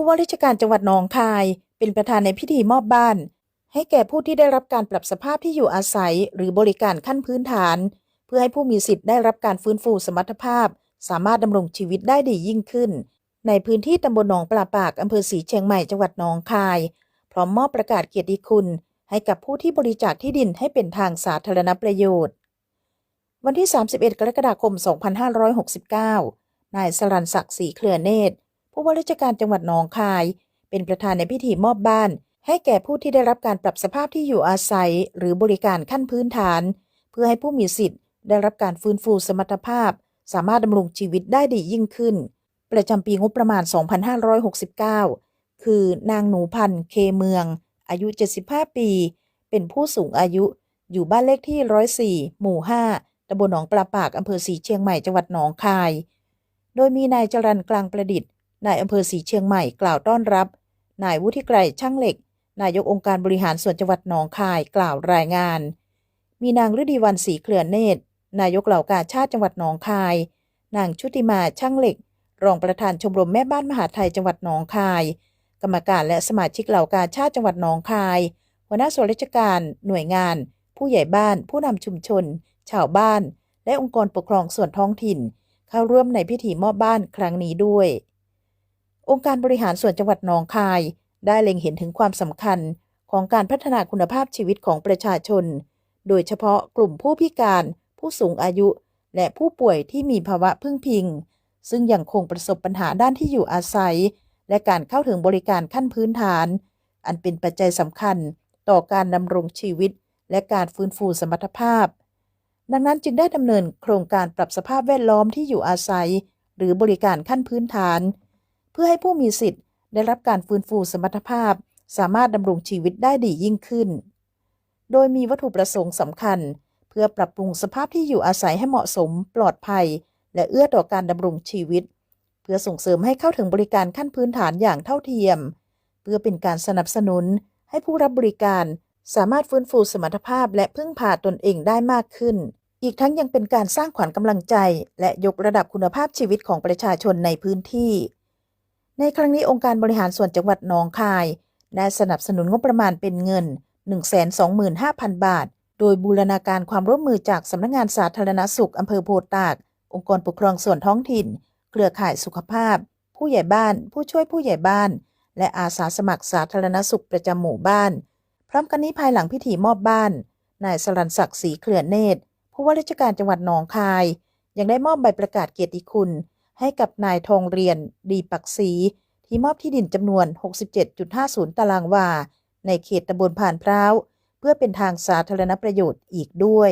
ผู้ว่าราชการจังหวัดหนองคายเป็นประธานในพิธีมอบบ้านให้แก่ผู้ที่ได้รับการปรับสภาพที่อยู่อาศัยหรือบริการขั้นพื้นฐานเพื่อให้ผู้มีสิทธิ์ได้รับการฟื้นฟูสมรรถภาพสามารถดำรงชีวิตได้ดียิ่งขึ้นในพื้นที่ตำบลหนองปลาปากอำเภอศรีเชียงใหม่จังหวัดหนองคายพร้อมมอบประกาศเกียรติคุณให้กับผู้ที่บริจาคที่ดินให้เป็นทางสาธารณประโยชน์วันที่31 กรกฎาคม 2569 นายสรัญศักดิ์ศรีเครือเนตรผู้ว่าราชการจังหวัดหนองคายเป็นประธานในพิธีมอบบ้านให้แก่ผู้ที่ได้รับการปรับสภาพที่อยู่อาศัยหรือบริการขั้นพื้นฐานเพื่อให้ผู้มีสิทธิ์ได้รับการฟื้นฟูสมรรถภาพสามารถดำรงชีวิตได้ดียิ่งขึ้นประจำปีงบประมาณ 2569 คือนางหนูพันธ์เคเมืองอายุ 75 ปีเป็นผู้สูงอายุอยู่บ้านเลขที่ 104 หมู่ 5 ตำบลหนองปลาปากอำเภอศรีเชียงใหม่จังหวัดหนองคายโดยมีนายจรัญกลางประดิษฐ์นายอำเภอศรีเชียงใหม่กล่าวต้อนรับนายวุฒิไกรช่างเหล็กนายกองค์การบริหารส่วนจังหวัดหนองคายกล่าวรายงานมีนางฤดีวรรณศรีเครือเนตรนายกเหล่ากาชาติจังหวัดหนองคายนางชุติมาช่างเหล็กรองประธานชมรมแม่บ้านมหาไทยจังหวัดหนองคายกรรมการและสมาชิกเหล่ากาชาติจังหวัดหนองคายหัวหน้าส่วนราชการหน่วยงานผู้ใหญ่บ้านผู้นำชุมชนชาวบ้านและองค์กรปกครองส่วนท้องถิ่นเข้าร่วมในพิธีมอบบ้านครั้งนี้ด้วยองค์การบริหารส่วนจังหวัดหนองคายได้เล็งเห็นถึงความสำคัญของการพัฒนาคุณภาพชีวิตของประชาชนโดยเฉพาะกลุ่มผู้พิการผู้สูงอายุและผู้ป่วยที่มีภาวะพึ่งพิงซึ่งยังคงประสบปัญหาด้านที่อยู่อาศัยและการเข้าถึงบริการขั้นพื้นฐานอันเป็นปัจจัยสำคัญต่อการดำรงชีวิตและการฟื้นฟูสมรรถภาพดังนั้นจึงได้ดำเนินโครงการปรับสภาพแวดล้อมที่อยู่อาศัยหรือบริการขั้นพื้นฐานเพื่อให้ผู้มีสิทธิ์ได้รับการฟื้นฟูสมรรถภาพสามารถดำรงชีวิตได้ดียิ่งขึ้นโดยมีวัตถุประสงค์สำคัญเพื่อปรับปรุงสภาพที่อยู่อาศัยให้เหมาะสมปลอดภัยและเอื้อต่อการดำรงชีวิตเพื่อส่งเสริมให้เข้าถึงบริการขั้นพื้นฐานอย่างเท่าเทียมเพื่อเป็นการสนับสนุนให้ผู้รับบริการสามารถฟื้นฟูสมรรถภาพและพึ่งพาตนเองได้มากขึ้นอีกทั้งยังเป็นการสร้างขวัญกำลังใจและยกระดับคุณภาพชีวิตของประชาชนในพื้นที่ในครั้งนี้องค์การบริหารส่วนจังหวัดหนองคายได้สนับสนุนงบประมาณเป็นเงิน 125,000 บาทโดยบูรณาการความร่วมมือจากสำนักงานสาธารณสุขอำเภอโพธิ์ตากองค์กรปกครองส่วนท้องถิ่นเครือข่ายสุขภาพผู้ใหญ่บ้านผู้ช่วยผู้ใหญ่บ้านและอาสาสมัครสาธารณสุขประจำหมู่บ้านพร้อมกันนี้ภายหลังพิธีมอบบ้านนายสรัญศักดิ์ศรีเครือเนตรผู้ว่าราชการจังหวัดหนองคายยังได้มอบใบประกาศเกียรติคุณให้กับนายทองเรียนดีปักศรีที่มอบที่ดินจำนวน 67.50 ตารางวาในเขตตำบลผ่านพร้าวเพื่อเป็นทางสาธารณประโยชน์อีกด้วย